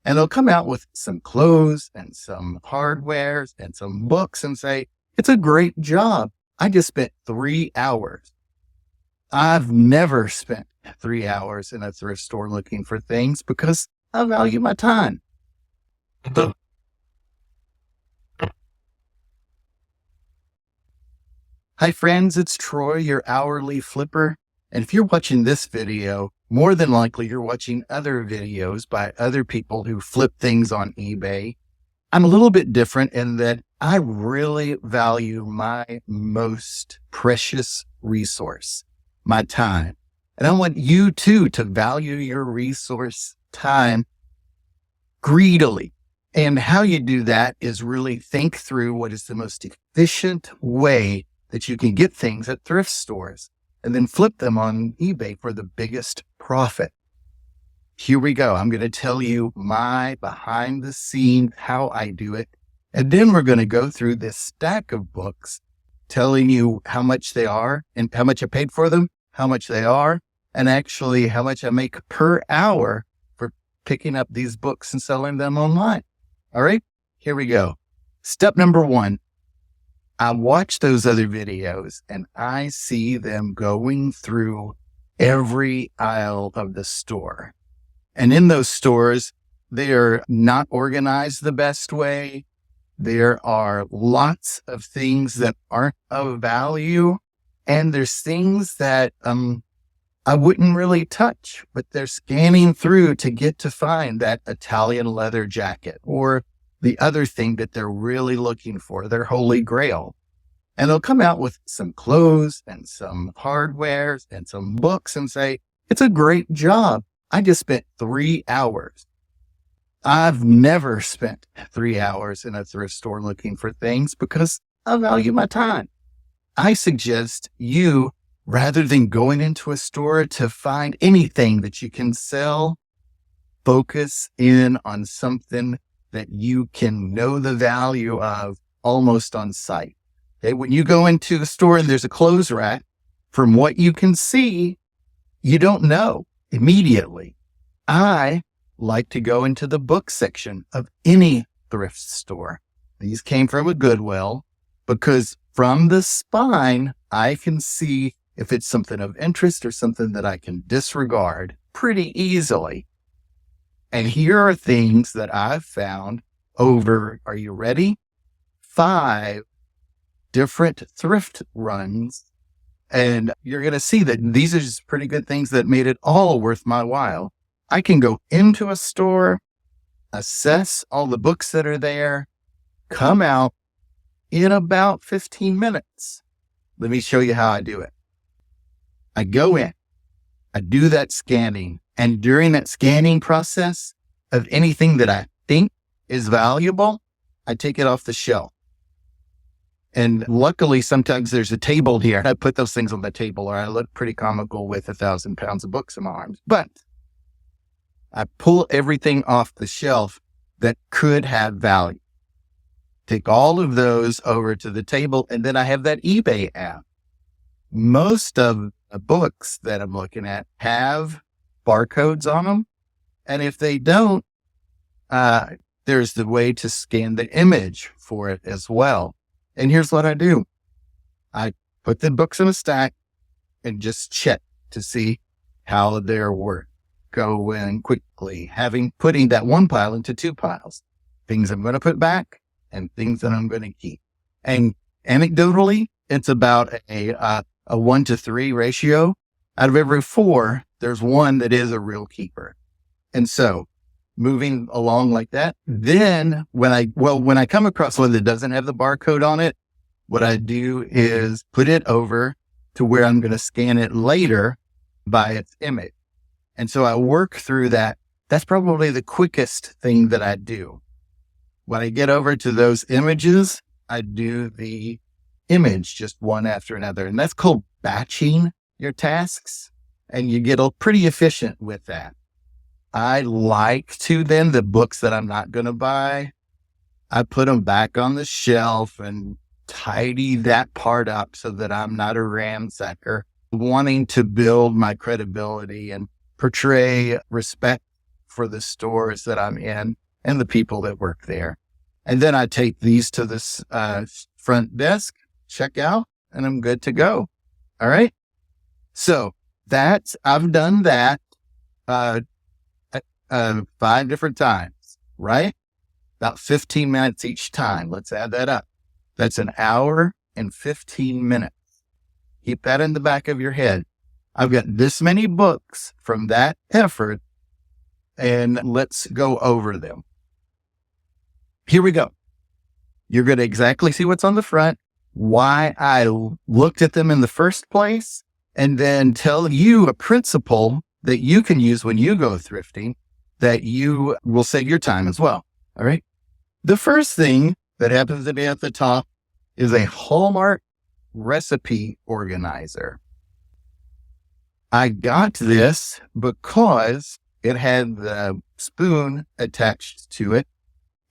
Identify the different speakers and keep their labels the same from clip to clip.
Speaker 1: And they'll come out with some clothes and some hardware and some books and say, it's a great job. I just spent 3 hours. I've never spent 3 hours in a thrift store looking for things because I value my time. Hi friends, it's Troy, your hourly flipper. And if you're watching this video, more than likely you're watching other videos by other people who flip things on eBay. I'm a little bit different in that I really value my most precious resource, my time. And I want you too to value your resource, time, greedily. And how you do that is really think through what is the most efficient way that you can get things at thrift stores and then flip them on eBay for the biggest profit. Here we go. I'm going to tell you my behind the scenes, how I do it. And then we're going to go through this stack of books telling you how much they are and how much I paid for them, how much they are, and actually how much I make per hour for picking up these books and selling them online. All right, here we go. Step number one. I watch those other videos and I see them going through every aisle of the store. And in those stores, they are not organized the best way. There are lots of things that aren't of value. And there's things that I wouldn't really touch, but they're scanning through to get to find that Italian leather jacket or the other thing that they're really looking for, their holy grail. And they'll come out with some clothes and some hardware and some books and say, it's a great job. I just spent 3 hours. I've never spent 3 hours in a thrift store looking for things because I value my time. I suggest you, rather than going into a store to find anything that you can sell, focus in on something that you can know the value of almost on sight. Okay, when you go into the store and there's a clothes rack, from what you can see, you don't know immediately. I like to go into the book section of any thrift store. These came from a Goodwill because from the spine, I can see if it's something of interest or something that I can disregard pretty easily. And here are things that I've found over, are you ready? 5 different thrift runs. And you're going to see that these are just pretty good things that made it all worth my while. I can go into a store, assess all the books that are there, come out in about 15 minutes. Let me show you how I do it. I go in, I do that scanning, and during that scanning process of anything that I think is valuable, I take it off the shelf. And luckily, sometimes there's a table here. I put those things on the table or I look pretty comical with 1,000 pounds of books in my arms. But I pull everything off the shelf that could have value. Take all of those over to the table. And then I have that eBay app. Most of the books that I'm looking at have barcodes on them. And if they don't, there's the way to scan the image for it as well. And here's what I do. I put the books in a stack and just check to see how they're worth. Go in quickly, putting that one pile into 2 piles. Things I'm going to put back and things that I'm going to keep. And anecdotally, it's about a 1-to-3 ratio. Out of every 4, there's 1 that is a real keeper. And so moving along like that. Then when I come across one that doesn't have the barcode on it, what I do is put it over to where I'm going to scan it later by its image. And so I work through that. That's probably the quickest thing that I do. When I get over to those images, I do the image just one after another. And that's called batching your tasks. And you get pretty efficient with that. I like to then, the books that I'm not going to buy, I put them back on the shelf and tidy that part up so that I'm not a ransacker, wanting to build my credibility and portray respect for the stores that I'm in and the people that work there. And then I take these to this front desk, check out, and I'm good to go. All right. So I've done that 5 different times, right? About 15 minutes each time. Let's add that up. That's an hour and 15 minutes. Keep that in the back of your head. I've got this many books from that effort, and let's go over them. Here we go. You're going to exactly see what's on the front, why I looked at them in the first place, and then tell you a principle that you can use when you go thrifting that you will save your time as well. All right. The first thing that happens to be at the top is a Hallmark recipe organizer. I got this because it had the spoon attached to it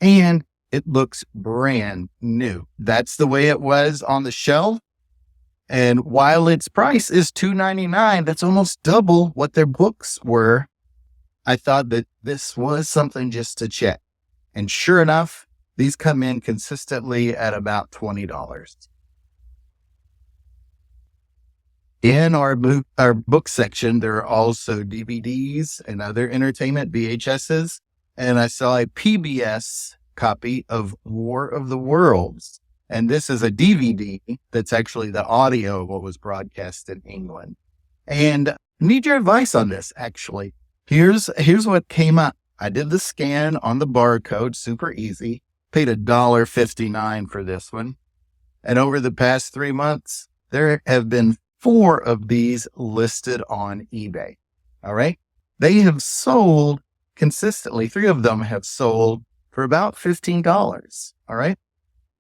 Speaker 1: and it looks brand new. That's the way it was on the shelf. And while its price is $2.99, that's almost double what their books were. I thought that this was something just to check. And sure enough, these come in consistently at about $20. In our book section, there are also DVDs and other entertainment, VHSs. And I saw a PBS copy of War of the Worlds. And this is a DVD that's actually the audio of what was broadcast in England. And I need your advice on this, actually. Here's what came up. I did the scan on the barcode, super easy. Paid $1.59 for this one. And over the past 3 months, there have been 4 of these listed on eBay. All right. They have sold consistently. 3 of them have sold for about $15. All right.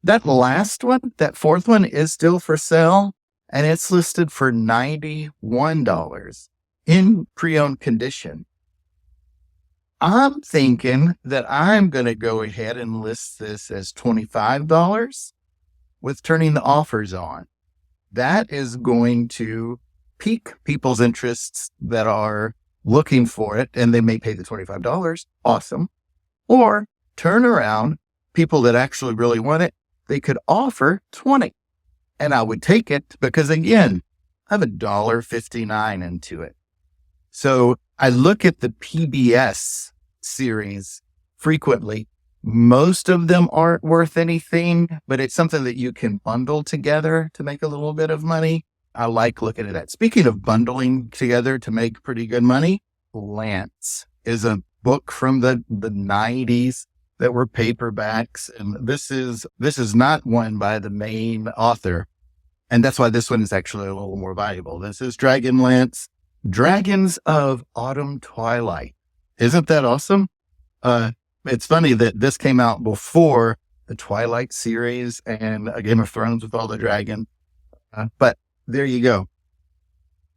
Speaker 1: That last one, that 4th one is still for sale, and it's listed for $91 in pre-owned condition. I'm thinking that I'm going to go ahead and list this as $25 with turning the offers on. That is going to pique people's interests that are looking for it, and they may pay the $25. Awesome. Or turn around, people that actually really want it, they could offer $20. And I would take it because, again, I have $1.59 into it. So I look at the PBS series frequently. Most of them aren't worth anything, but it's something that you can bundle together to make a little bit of money. I like looking at that. Speaking of bundling together to make pretty good money, Lance is a book from the 90s that were paperbacks. And this is not one by the main author. And that's why this one is actually a little more valuable. This is Dragonlance, Dragons of Autumn Twilight. Isn't that awesome? It's funny that this came out before the Twilight series and a Game of Thrones with all the dragons. But there you go.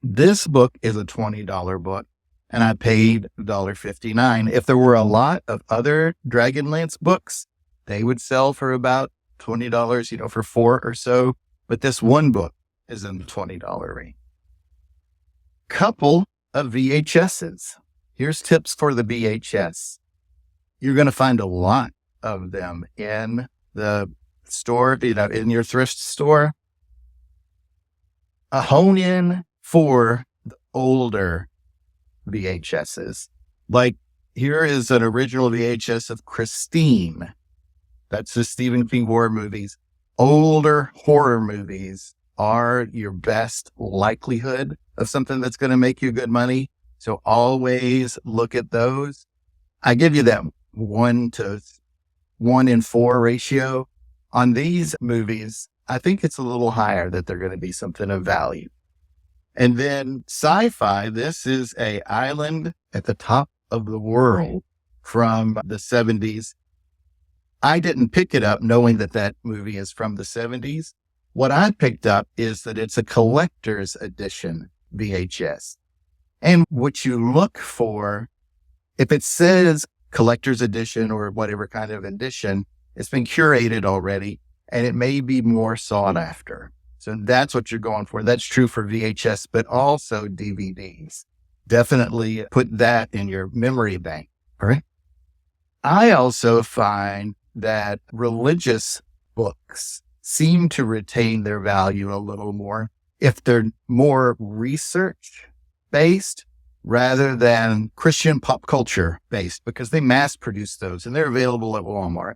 Speaker 1: This book is a $20 book, and I paid $1.59. If there were a lot of other Dragonlance books, they would sell for about $20, for 4 or so. But this one book is in the $20 range. Couple of VHSs. Here's tips for the VHS. You're going to find a lot of them in the store, in your thrift store. Hone in for the older VHSs. Like here is an original VHS of Christine. That's the Stephen King horror movies. Older horror movies are your best likelihood of something that's going to make you good money. So always look at those. I give you that 1 to 1 in 4 ratio. On these movies, I think it's a little higher that they're going to be something of value. And then sci-fi, this is a island at the top of the world from the 70s. I didn't pick it up knowing that movie is from the 70s. What I picked up is that it's a collector's edition VHS. And what you look for, if it says collector's edition or whatever kind of edition, it's been curated already and it may be more sought after. So that's what you're going for. That's true for VHS, but also DVDs. Definitely put that in your memory bank. All right. I also find that religious books seem to retain their value a little more if they're more research based rather than Christian pop culture based, because they mass produce those and they're available at Walmart.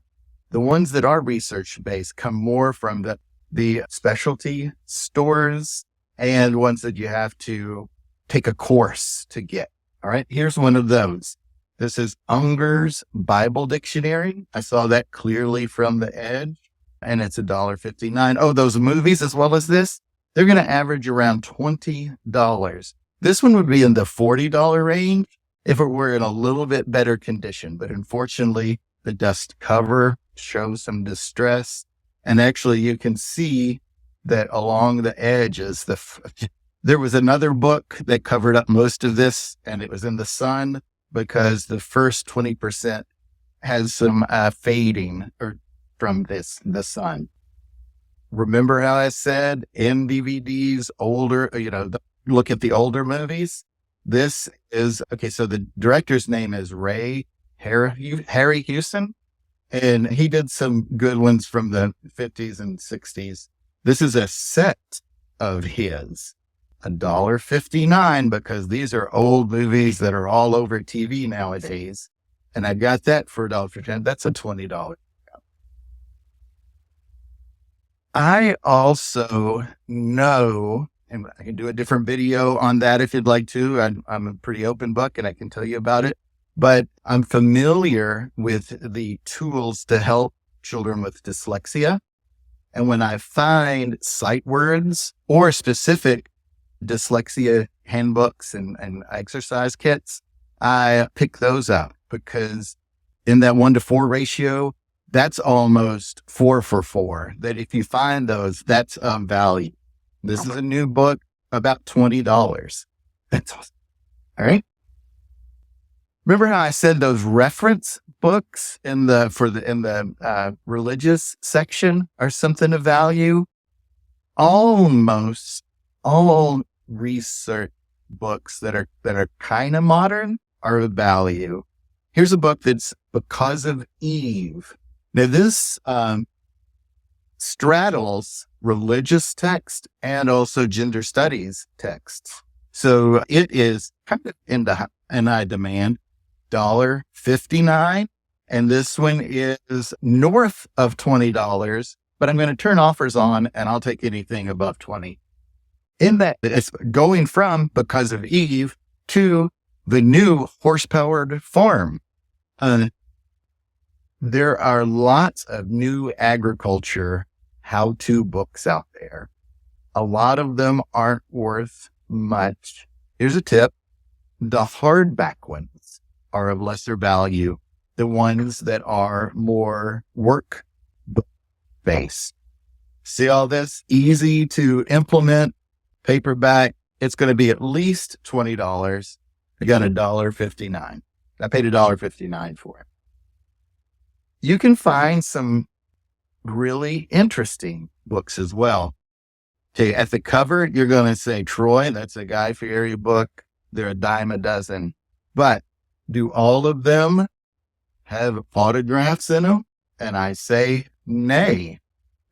Speaker 1: The ones that are research based come more from the specialty stores and ones that you have to take a course to get. All right. Here's one of those. This is Unger's Bible Dictionary. I saw that clearly from the edge, and it's $1.59. Oh, those movies as well as this, they're going to average around $20. This one would be in the $40 range if it were in a little bit better condition. But unfortunately, the dust cover shows some distress. And actually, you can see that along the edges, there was another book that covered up most of this, and it was in the sun, because the first 20% has some fading from the sun. Remember how I said in DVDs, older, look at the older movies? This is, okay, so the director's name is Harry Houston, and he did some good ones from the 50s and 60s. This is a set of his. $1.59, because these are old movies that are all over TV nowadays. And I got that for $1.59. That's a $20. I also know, and I can do a different video on that if you'd like to. I'm a pretty open book and I can tell you about it, but I'm familiar with the tools to help children with dyslexia. And when I find sight words or specific dyslexia handbooks and exercise kits, I pick those up, because in that 1-to-4 ratio, that's almost 4 for 4. That if you find those, that's value. This is a new book, about $20. That's awesome. All right. Remember how I said those reference books in the religious section are something of value? Almost all research books that are kind of modern are of value. Here's a book that's Because of Eve. Now this straddles religious text and also gender studies texts. So it is kind of in high demand, $1.59. And this one is north of $20, but I'm going to turn offers on and I'll take anything above 20. In that, it's going from Because of Eve to the new horse-powered farm. There are lots of new agriculture how-to books out there. A lot of them aren't worth much. Here's a tip. The hardback ones are of lesser value. The ones that are more work-based. See all this? Easy to implement. Paperback, it's going to be at least $20. I got $1.59. I paid $1.59 for it. You can find some really interesting books as well. Okay, at the cover, you're going to say, Troy, that's a Guy Fieri book. They're a dime a dozen. But do all of them have autographs in them? And I say, nay.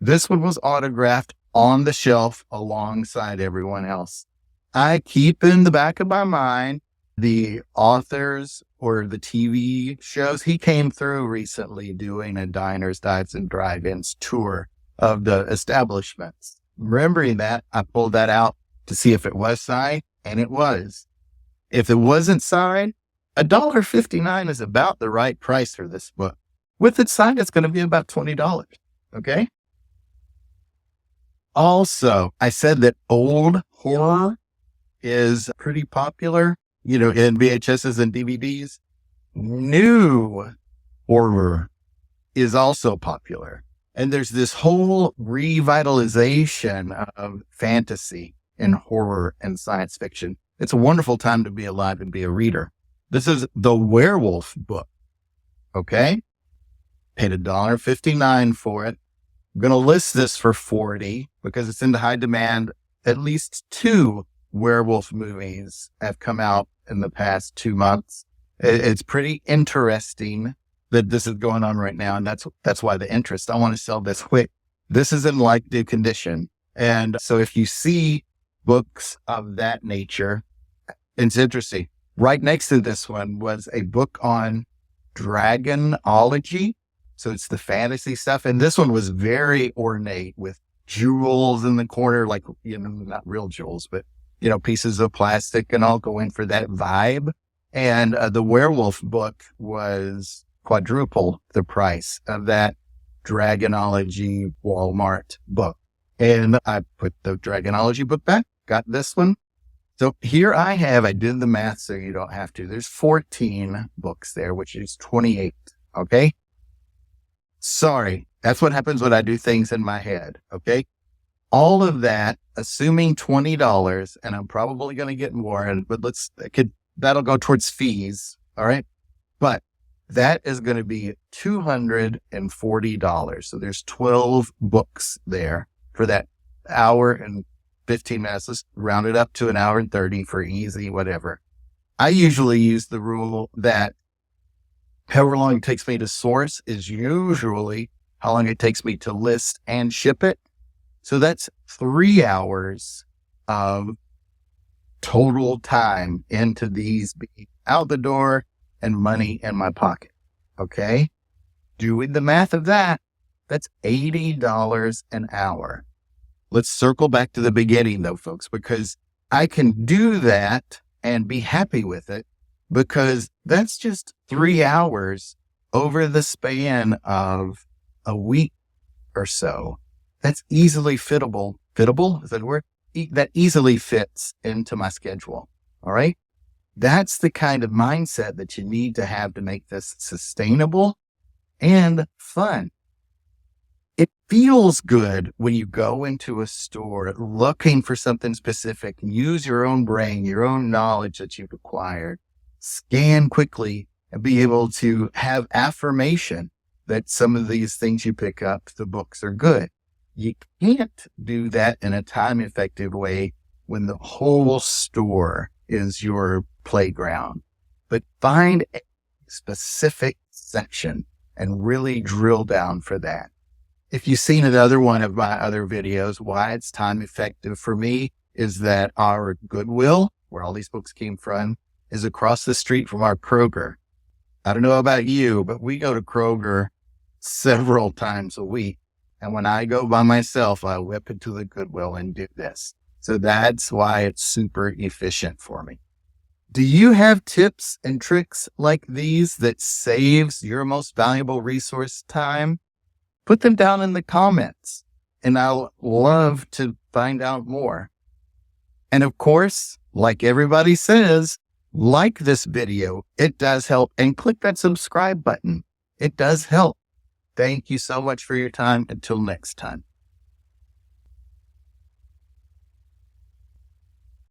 Speaker 1: This one was autographed on the shelf alongside everyone else. I keep in the back of my mind the authors or the TV shows. He came through recently doing a diners, dives, and drive-ins tour of the establishments. Remembering that, I pulled that out to see if it was signed, and it was. If it wasn't signed, $1.59 is about the right price for this book. With it signed, it's going to be about $20. Okay? Also, I said that old horror is pretty popular, in VHSs and DVDs. New horror is also popular. And there's this whole revitalization of fantasy and horror and science fiction. It's a wonderful time to be alive and be a reader. This is The Werewolf Book. Okay? Paid $1.59 for it. I'm going to list this for $40 because it's in high demand. At least 2 werewolf movies have come out in the past 2 months. It's pretty interesting that this is going on right now. And that's why the interest. I want to sell this quick. This is in like new condition. And so if you see books of that nature, it's interesting. Right next to this one was a book on dragonology. So it's the fantasy stuff. And this one was very ornate with jewels in the corner, like, not real jewels, but, pieces of plastic and all go in for that vibe. And the werewolf book was quadruple the price of that dragonology Walmart book. And I put the dragonology book back, got this one. So here I did the math so you don't have to. There's 14 books there, which is 28. Okay. Sorry. That's what happens when I do things in my head. Okay. All of that, assuming $20, and I'm probably going to get more, but that'll go towards fees. All right. But that is going to be $240. So there's 12 books there for that hour and 15 minutes. Let's round it up to an hour and 30 for easy, whatever. I usually use the rule that however long it takes me to source is usually how long it takes me to list and ship it. So that's 3 hours of total time into these being out the door and money in my pocket. Okay. Doing the math of that, that's $80 an hour. Let's circle back to the beginning though, folks, because I can do that and be happy with it because that's just 3 hours over the span of a week or so. That's easily fittable. Fittable? Is that a word? That easily fits into my schedule. All right. That's the kind of mindset that you need to have to make this sustainable and fun. It feels good when you go into a store looking for something specific, use your own brain, your own knowledge that you've acquired, scan quickly and be able to have affirmation that some of these things you pick up, the books are good. You can't do that in a time effective way when the whole store is your playground, but find a specific section and really drill down for that. If you've seen another one of my other videos, why it's time effective for me is that our Goodwill, where all these books came from, is across the street from our Kroger. I don't know about you, but we go to Kroger several times a week. And when I go by myself, I whip into the Goodwill and do this. So that's why it's super efficient for me. Do you have tips and tricks like these that saves your most valuable resource, time? Put them down in the comments and I'll love to find out more. And of course, like everybody says, like this video. It does help, and click that subscribe button. It does help. Thank you so much for your time. Until next time.